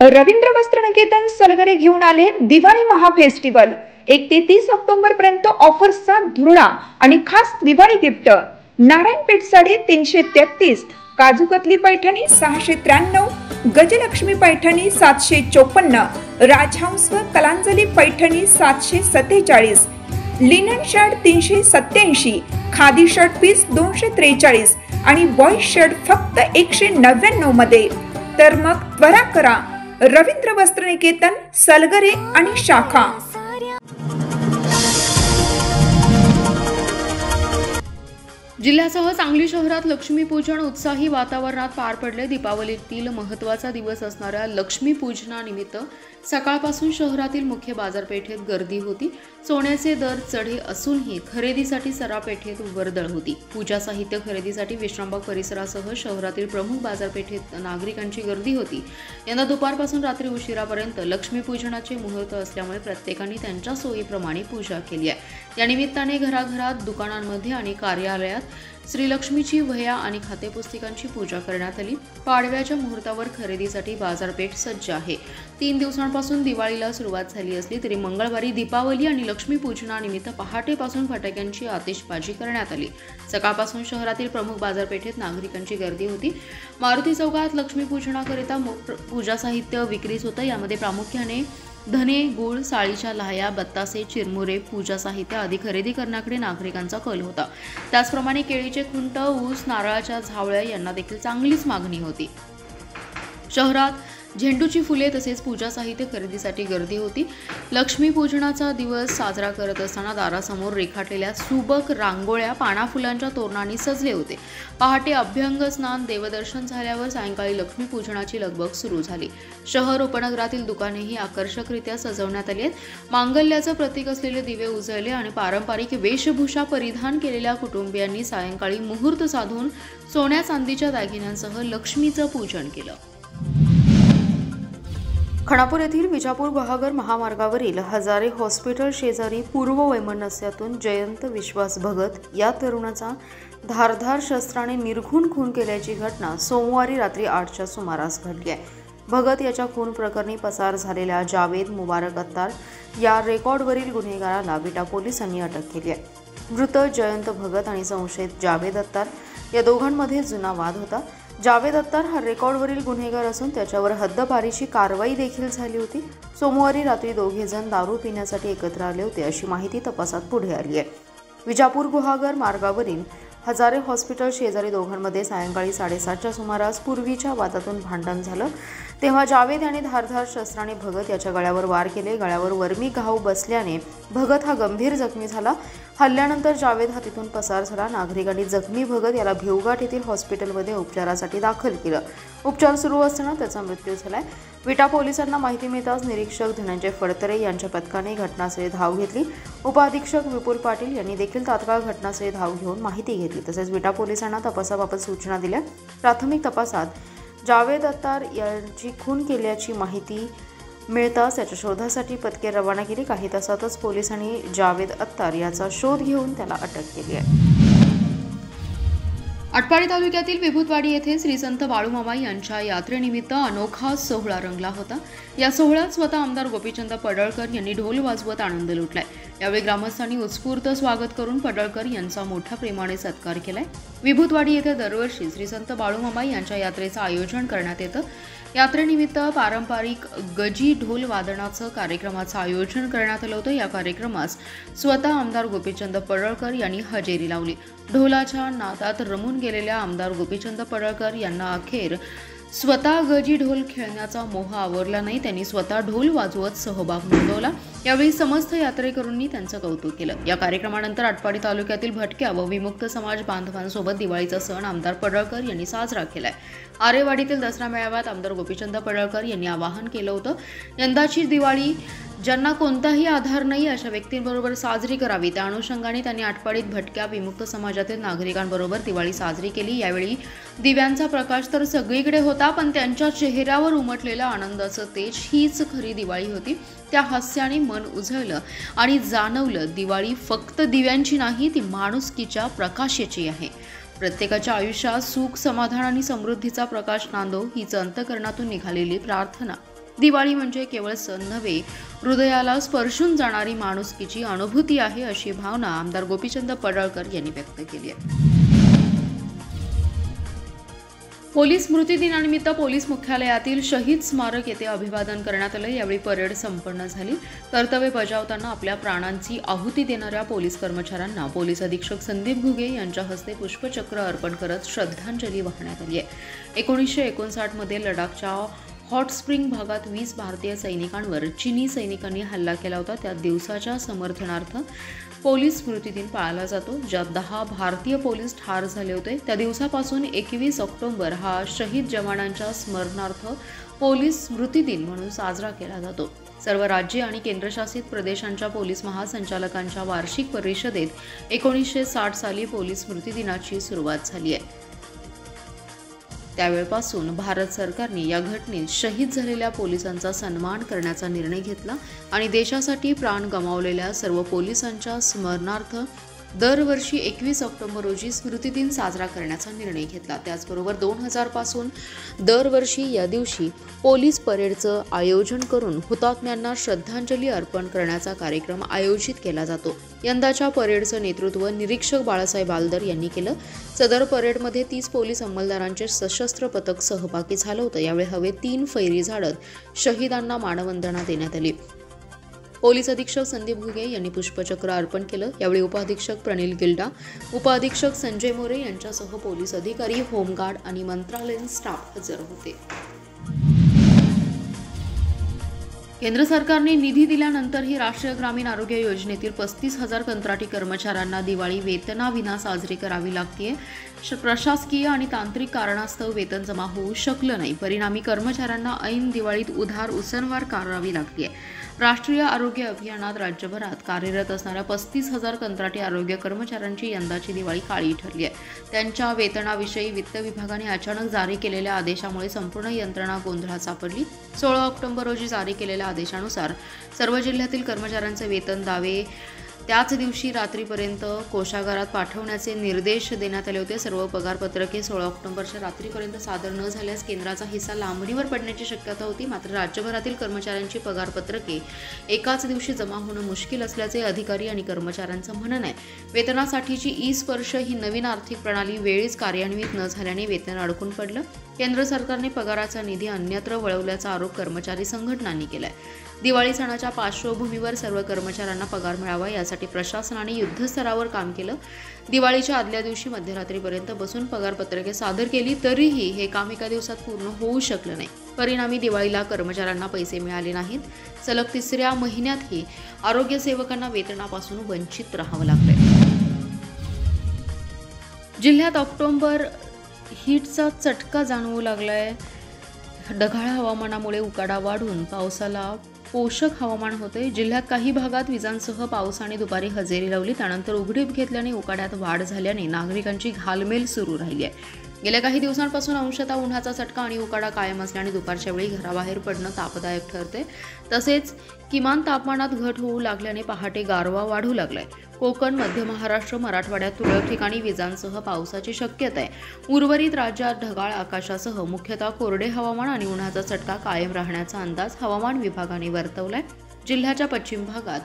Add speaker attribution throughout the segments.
Speaker 1: रवींद्र वस्त्रनिकेतन सलगरे घेऊन आले दिवाळी महाफेस्टिवल। 1 ते 30 ऑक्टोबर पर्यंत ऑफर्सचा धुरळा आणि खास दिवाळी गिफ्ट। नारायणपेठ साडी 333, काजूकतली पैठणी 693, गजलक्ष्मी पैठणी 754, राजहंस व Kalanjali Paithani 747, linen shirt 387, khadi shirt piece 243 आणि बॉयज शर्ट फक्त 199 मध्ये। तर मग त्वरा करा, रवींद्र वस्त्रनिकेतन सलगरे आणि शाखा।
Speaker 2: जिल्ह्यासह सांगली शहरात लक्ष्मीपूजन उत्साही वातावरणात पार पडले। दीपावलीतील महत्त्वाचा दिवस असणाऱ्या लक्ष्मीपूजनानिमित्त सकाळपासून शहरातील मुख्य बाजारपेठेत गर्दी होती। सोन्याचे दर चढे असूनही खरेदीसाठी सरापेठेत वर्दळ होती। पूजा साहित्य खरेदीसाठी विश्रामबाग परिसरासह शहरातील प्रमुख बाजारपेठेत नागरिकांची गर्दी होती। यंदा दुपारपासून रात्री उशिरापर्यंत लक्ष्मीपूजनाचे मुहूर्त असल्यामुळे प्रत्येकाने त्यांच्या सोयीप्रमाणे पूजा केली आहे। या निमित्ताने घराघरात, दुकानांमध्ये आणि कार्यालयात श्रीलक्ष्मीची वह्या आणि खातेपुस्तकांची पूजा करण्यात आली। पाडव्याच्या मुहूर्तावर खरेदीसाठी बाजारपेठ सज्ज आहे। 3 दिवसांपासून दिवाळीला सुरुवात झाली असली तरी मंगळवारी दीपावली आणि लक्ष्मीपूजनानिमित्त पहाटेपासून फटाक्यांची आतिषबाजी करण्यात आली। सकाळपासून शहरातील प्रमुख बाजारपेठेत नागरिकांची गर्दी होती। मारुती चौकात लक्ष्मीपूजनाकरिता पूजा साहित्य विक्रीस होतं। यामध्ये प्रामुख्याने धने, गूळ, साळीच्या लाह्या, बत्तासे, चिरमुरे, पूजा साहित्य आदी खरेदी करण्याकडे नागरिकांचा कल होता। त्याचप्रमाणे केळीचे खुंट, ऊस, नारळाच्या झावळ्या यांना देखील चांगलीच मागणी होती। शहरात झेंडूची फुले तसेच पूजा साहित्य खरेदीसाठी गर्दी होती। लक्ष्मीपूजनाचा दिवस साजरा करत असताना दारासमोर रेखाटलेल्या सुबक रांगोळ्या पानाफुलांच्या तोरणांनी सजले होते। पहाटे अभ्यंग स्नान, देवदर्शन झाल्यावर सायंकाळी लक्ष्मीपूजनाची लगबग सुरू झाली। शहर उपनगरातील दुकानेही आकर्षकरित्या सजवण्यात आली आहेत। मांगल्याचं प्रतीक असलेले दिवे उजळले आणि पारंपरिक वेशभूषा परिधान केलेल्या कुटुंबियांनी सायंकाळी मुहूर्त साधून सोन्या चांदीच्या दागिन्यांसह लक्ष्मीचं पूजन केलं। खानापूर येथील विजापूर गुहागर महामार्गावरील हजारे हॉस्पिटल शेजारी पूर्व वैमनस्यातून जयंत विश्वास भगत या तरुणाचा धारधार शस्त्राने निर्घुण खून केल्याची घटना सोमवारी रात्री 8च्या सुमारास घडली आहे। भगत याच्या खून प्रकरणी पसार झालेल्या जावेद मुबारक अत्तार या रेकॉर्डवरील गुन्हेगाराला विटा पोलिसांनी अटक केली आहे। मृत जयंत भगत आणि संशयित जावेद अत्तार या दोघांमध्ये जुना वाद होता। जावेद अत्तार हा रेकॉर्डवरील गुन्हेगार असून त्याच्यावर हद्दपारीची कारवाई देखील झाली होती। सोमवारी रात्री दोघे जण दारू पिण्यासाठी एकत्र आले होते अशी माहिती तपासात पुढे आली आहे। विजापूर गुहागर मार्गावरील हजारे हॉस्पिटल शेजारी दोघांमध्ये सायंकाळी 7:30च्या सुमारास पूर्वीच्या वादातून भांडण झालं। तेव्हा जावेद याने धारधार शस्त्राने भगत याच्या गळ्यावर वार केले। गळ्यावर वर्मी घाव बसल्याने भगत हा गंभीर जखमी झाला। हल्ल्यानंतर जावेद हा तिथून पसार झाला। नागरिकांनी जखमी भगत याला भिवघाट येथील हॉस्पिटलमध्ये उपचारासाठी दाखल केलं। उपचार सुरू असताना त्याचा मृत्यू झालाय। विटा पोलिसांना माहिती मिळताच निरीक्षक धनंजय फडतरे यांच्या पथकाने घटनास्थळी धाव घेतली। उपअधीक्षक विपुल पाटील यांनी देखील तात्काळ घटनास्थळी धाव घेऊन माहिती घेतली। तसेच विटा पोलिसांना तपासाबाबत सूचना दिल्या। प्राथमिक तपासात जावेद अत्तार यांची खून केल्याची माहिती मिळताच त्याच्या शोधासाठी पथके रवाना केली। काही तासातच पोलिसांनी जावेद अत्तार याचा शोध घेऊन त्याला अटक केली आहे। आटपाडी तालुक्यातील विभूतवाडी येथे श्री संत बाळूमामा यांच्या यात्रेनिमित्त अनोखा सोहळा रंगला होता। या सोहळ्यात स्वतः आमदार गोपीचंद पडळकर यांनी ढोल वाजवत आनंद लुटलाय। यावेळी ग्रामस्थांनी उत्स्फूर्त स्वागत करून पडळकर यांचा मोठ्या प्रेमाने सत्कार केलाय। विभूतवाडी येथे दरवर्षी श्री संत बाळूमामा यांच्या यात्रेचं आयोजन करण्यात येतं। यात्रेनिमित्त पारंपरिक गजी ढोल वादनाचं कार्यक्रमाचं आयोजन करण्यात आलं होतं। या कार्यक्रमास स्वतः आमदार गोपीचंद पडळकर यांनी हजेरी लावली। ढोलाच्या नादात रमून गेलेल्या आमदार गोपीचंद पडळकर यांना अखेर स्वतः गजी ढोल खेळण्याचा मोह आवरला नाही। त्यांनी स्वतः ढोल वाजवत सहभाग नोंदवला। यावेळी समस्त यात्रेकरूंनी त्यांचं कौतुक केलं। या कार्यक्रमानंतर आटपाडी तालुक्यातील भटक्या व विमुक्त समाज बांधवांसोबत दिवाळीचा सण आमदार पडळकर यांनी साजरा केलाय। आरेवाडीतील दसरा मेळाव्यात आमदार गोपीचंद पडळकर यांनी आवाहन केलं होतं, यंदाची दिवाळी ज्यांना कोणताही आधार नाही अशा व्यक्तींबरोबर साजरी करावी। त्या अनुषंगाने त्यांनी आटपाडीत भटक्या विमुक्त समाजातील नागरिकांबरोबर दिवाळी साजरी केली। यावेळी दिव्यांचा प्रकाश तर सगळीकडे होता, पण त्यांच्या चेहऱ्यावर उमटलेलं आनंदाचं तेज हीच खरी दिवाळी होती। त्या हास्याने मन उजळलं आणि जाणवलं दिवाळी फक्त दिव्यांची नाही, ती माणुसकीच्या प्रकाशाची आहे। प्रत्येकाच्या आयुष्यात सुख, समाधान आणि समृद्धीचा प्रकाश नांदो हीच अंतःकरणातून निघालेली प्रार्थना। दिवाळी म्हणजे केवळ सण नव्हे, हृदयाला स्पर्शून जाणारी माणुसकीची अनुभूती आहे, अशी भावना आमदार गोपीचंद पडळकर यांनी व्यक्त केली आहे. पोलीस स्मृती दिनानिमित्त पोलीस मुख्यालयातील शहीद स्मारक येथे अभिवादन करण्यात आले. यावेळी परेड संपन्न झाली. कर्तव्य बजावताना आपल्या प्राणांची आहुती देणाऱ्या पोलीस कर्मचाऱ्यांना पोलीस अधीक्षक संदीप घुगे यांच्या हस्ते पुष्पचक्र अर्पण करत श्रद्धांजली वाहण्यात आली आहे. 1959 मध्ये लडाखच्या हॉट स्प्रिंग भागात 20 भारतीय सैनिकांवर चीनी सैनिकांनी हल्ला केला होता. त्या दिवसाच्या समर्थनार्थ पोलीस स्मृती दिन पाळला जातो, ज्यात 10 भारतीय पोलीस ठार झाले होते. त्या दिवसापासून 21 ऑक्टोबर हा शहीद जवानांच्या स्मरणार्थ पोलीस स्मृती दिन म्हणून साजरा केला जातो. सर्व राज्ये आणि केंद्रशासित प्रदेशांच्या पोलीस महासंचालकांच्या वार्षिक परिषदेत 1960 साली पोलीस स्मृती दिनाची सुरुवात झाली आहे. त्यावेळपासून भारत सरकारने या घटनेत शहीद झालेल्या पोलिसांचा सन्मान करण्याचा निर्णय घेतला आणि देशासाठी प्राण गमावलेल्या सर्व पोलिसांच्या स्मरणार्थ दरवर्षी 21 ऑक्टोबर रोजी स्मृती दिन साजरा करण्याचा निर्णय घेतला. त्याचबरोबर 2000 पासून दरवर्षी या दिवशी पोलीस परेडचं आयोजन करून हुतात्म्यांना श्रद्धांजली अर्पण करण्याचा कार्यक्रम आयोजित केला जातो. यंदाच्या परेडचं नेतृत्व निरीक्षक बाळासाहेब बालदर यांनी केलं. सदर परेडमध्ये 30 पोलीस अंमलदारांचे सशस्त्र पथक सहभागी झालं होतं. यावेळी हवेत 3 फैरी झाडत शहीदांना मानवंदना देण्यात आली. पोलीस अधीक्षक संदीप घुगे यांनी पुष्पचक्र अर्पण केलं. यावेळी उपअधीक्षक प्रणिल गिल्डा, उपअधीक्षक संजय मोरे यांच्यासह पोलीस अधिकारी, होमगार्ड आणि मंत्रालयीन स्टाफ हजर होते. केंद्र सरकारने निधी दिल्यानंतरही राष्ट्रीय ग्रामीण आरोग्य योजनेतील 35,000 कंत्राटी कर्मचाऱ्यांना दिवाळी वेतनाविना साजरी करावी लागतेय. प्रशासकीय आणि तांत्रिक कारणास्तव वेतन जमा होऊ शकलं नाही. परिणामी कर्मचाऱ्यांना ऐन दिवाळीत उधार उसनवार करावी लागतेय. राष्ट्रीय आरोग्य अभियानात राज्यभरात कार्यरत असणाऱ्या 35,000 कंत्राटी आरोग्य कर्मचाऱ्यांची यंदाची दिवाळी काळी ठरली आहे. त्यांच्या वेतनाविषयी वित्त विभागाने अचानक जारी केलेल्या आदेशामुळे संपूर्ण यंत्रणा गोंधळात सापडली. 16 ऑक्टोबर रोजी जारी केलेल्या आदेशानुसार सर्व जिल्ह्यातील कर्मचाऱ्यांचे वेतन दावे त्याच दिवशी रात्रीपर्यंत कोषागारात पाठवण्याचे निर्देश देण्यात आले होते. सर्व पगारपत्रके 16 ऑक्टोबरच्या रात्रीपर्यंत सादर न झाल्यास केंद्राचा हिस्सा लांबणीवर पडण्याची शक्यता होती. मात्र राज्यभरातील कर्मचाऱ्यांची पगारपत्रके एकाच दिवशी जमा होणं मुश्किल असल्याचे अधिकारी आणि कर्मचाऱ्यांचं म्हणणं आहे. वेतनासाठीची ई-स्पर्श ही नवीन आर्थिक प्रणाली वेळीच कार्यान्वित न झाल्याने वेतन अडकून पडलं. केंद्र सरकारने पगाराचा निधी अन्यत्र वळवल्याचा आरोप कर्मचारी संघटनांनी केलाय. दिवाळी सणाच्या पार्श्वभूमीवर सर्व कर्मचाऱ्यांना पगार मिळावा यासाठी प्रशासनाने युद्धस्तरावर काम केलं. दिवाळीच्या आदल्या दिवशी मध्यरात्रीपर्यंत बसून पगारपत्रके सादर केली, तरीही हे काम एका दिवसात पूर्ण होऊ शकलं नाही. परिणामी दिवाळीला कर्मचाऱ्यांना पैसे मिळाले नाहीत. सलग 3ऱ्या महिन्यातही आरोग्य सेवकांना वेतनापासून वंचित राहावं लागलंय. जिल्ह्यात ऑक्टोबर हीटचा चटका जाणवू लागलाय. ढगाळ हवामानामुळे उकाडा वाढून पावसाला पोषक हवामान होते. जिल्ह्यात काही भागात विजांसह पावसाने दुपारी हजेरी लावली. त्यानंतर उघडीप घेतल्याने उकाड्यात वाढ झाल्याने नागरिकांची घालमेल सुरू राहिली आहे. गेल्या काही दिवसांपासून अंशतः उन्हाचा चटका आणि उकाडा कायम असल्याने दुपारच्या वेळी घराबाहेर पडणं तापदायक ठरते. तसेच किमान तापमानात घट होऊ लागल्याने पहाटे गारवा वाढू लागलाय. कोकण, मध्य महाराष्ट्र, मराठवाड्यात तुरळक ठिकाणी विजांसह पावसाची शक्यता आहे. उर्वरित राज्यात ढगाळ आकाशासह मुख्यतः कोरडे हवामान आणि उन्हाचा चटका कायम राहण्याचा अंदाज हवामान विभागाने वर्तवलाय. जिल्ह्याच्या पश्चिम भागात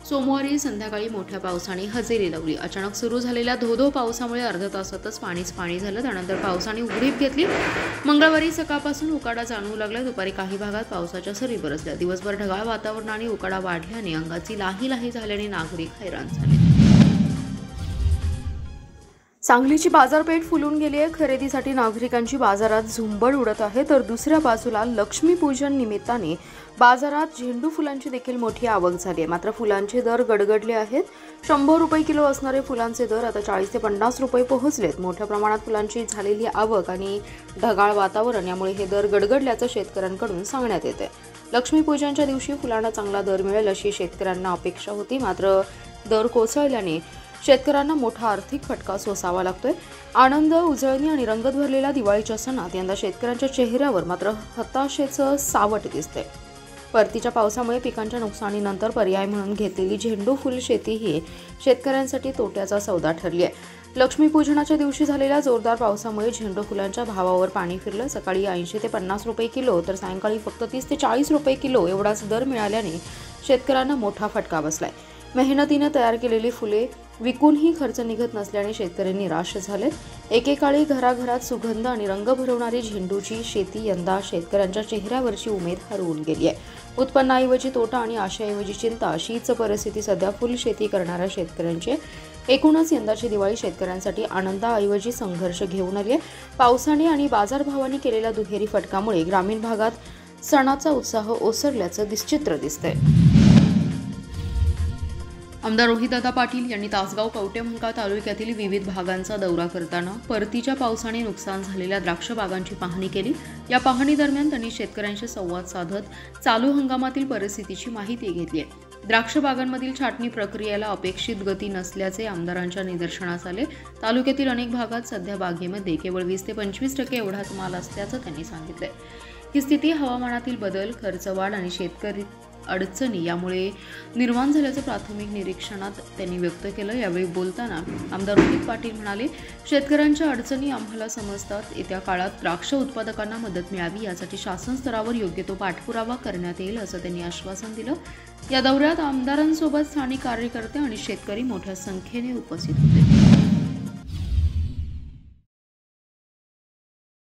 Speaker 2: सोमवारी संध्याकाळी मोठ्या पावसाने हजेरी लावली. अचानक सुरू झालेल्या धो-धो पावसामुळे अर्ध्या तासातच पाणी झालं. त्यानंतर पावसाने उघडीप घेतली. मंगळवारी सकाळपासून उकाडा जाणवू लागला. दुपारी काही भागात पावसाच्या सरी बरसल्या. दिवसभर ढगाळ वातावरणाने उकाडा वाढल्याने अंगाची लाही झाल्याने नागरिक हैराण झाले. सांगलीची बाजारपेठ फुलून गेली आहे. खरेदीसाठी नागरिकांची बाजारात झुंबड उडत आहे. तर दुसऱ्या बाजूला लक्ष्मीपूजन निमित्ताने बाजारात झेंडू फुलांची देखील मोठी आवक झाली आहे. मात्र फुलांचे दर गडगडले आहेत. 100 रुपये किलो असणारे फुलांचे दर आता 40 ते 50 रुपये पोहोचलेत. मोठ्या प्रमाणात फुलांची झालेली आवक आणि ढगाळ वातावरण यामुळे हे दर गडगडल्याचं शेतकऱ्यांकडून सांगण्यात येते. लक्ष्मीपूजनच्या दिवशी फुलांना चांगला दर मिळेल अशी शेतकऱ्यांना अपेक्षा होती. मात्र दर कोसळल्याने शेतकऱ्यांना मोठा आर्थिक फटका सोसावा लागतोय. आनंद, उजळणी आणि रंगत भरलेल्या दिवाळीच्या सणात यंदा शेतकऱ्यांच्या चेहऱ्यावर मात्र हताशेचं सावट दिसतंय. परतीच्या पावसामुळे पिकांच्या नुकसानीनंतर पर्याय म्हणून घेतलेली झेंडू फुल शेती ही शेतकऱ्यांसाठी तोट्याचा सौदा ठरली आहे. लक्ष्मीपूजनाच्या दिवशी झालेल्या जोरदार पावसामुळे झेंडू फुलांच्या भावावर पाणी फिरलं। सकाळी 80 ते 50 रुपये किलो तर सायंकाळी फक्त 30 ते 40 रुपये किलो एवढाच दर मिळाल्याने शेतकऱ्यांना मोठा फटका बसलाय। मेहनतीने तयार केलेली फुले विकूनही खर्च निघत नसल्याने शेतकरी निराश झालेत। एकेकाळी घराघरात सुगंध आणि रंग भरवणारी झेंडूची शेती यंदा शेतकऱ्यांच्या चेहऱ्यावरची उमेद हरवून गेली आहे। उत्पन्नाऐवजी तोटा आणि आशेऐवजी चिंता अशीच परिस्थिती सध्या फुल शेती करणाऱ्या शेतकऱ्यांची आहे। एकूणच यंदाची दिवाळी शेतकऱ्यांसाठी आनंदाऐवजी संघर्ष घेऊन आली आहे। पावसाने आणि बाजारभावाने केलेल्या दुहेरी फटकामुळे ग्रामीण भागात सणाचा उत्साह ओसरल्याचं चित्र दिसतंय। आमदार रोहितदादा पाटील यांनी तासगाव कवठेमहांकाळ तालुक्यातील विविध भागांचा दौरा करताना परतीच्या पावसाने नुकसान झालेल्या द्राक्ष बागांची पाहणी केली। या पाहणी दरम्यान त्यांनी शेतकऱ्यांशी संवाद साधत चालू हंगामातील परिस्थितीची माहिती घेतली आहे। द्राक्ष बागांमधील छाटणी प्रक्रियेला अपेक्षित गती नसल्याचे आमदारांच्या निदर्शनास आले। तालुक्यातील अनेक भागात सध्या बागेमध्ये केवळ 20 ते 25% एवढाच माल असल्याचं त्यांनी सांगितले। ही स्थिती हवामानातील बदल, खर्चवाढ आणि शेतकरी अडचणी यामुळे निर्माण झाल्याचं प्राथमिक निरीक्षणात त्यांनी व्यक्त केलं। यावेळी बोलताना आमदार रोहित पाटील म्हणाले, शेतकऱ्यांच्या अडचणी आम्हाला समजतात। येत्या काळात द्राक्ष उत्पादकांना मदत मिळावी यासाठी शासन स्तरावर योग्य तो पाठपुरावा करण्यात येईल असं त्यांनी आश्वासन दिलं। या दौऱ्यात आमदारांसोबत स्थानिक कार्यकर्ते आणि शेतकरी मोठ्या संख्येने उपस्थित होते।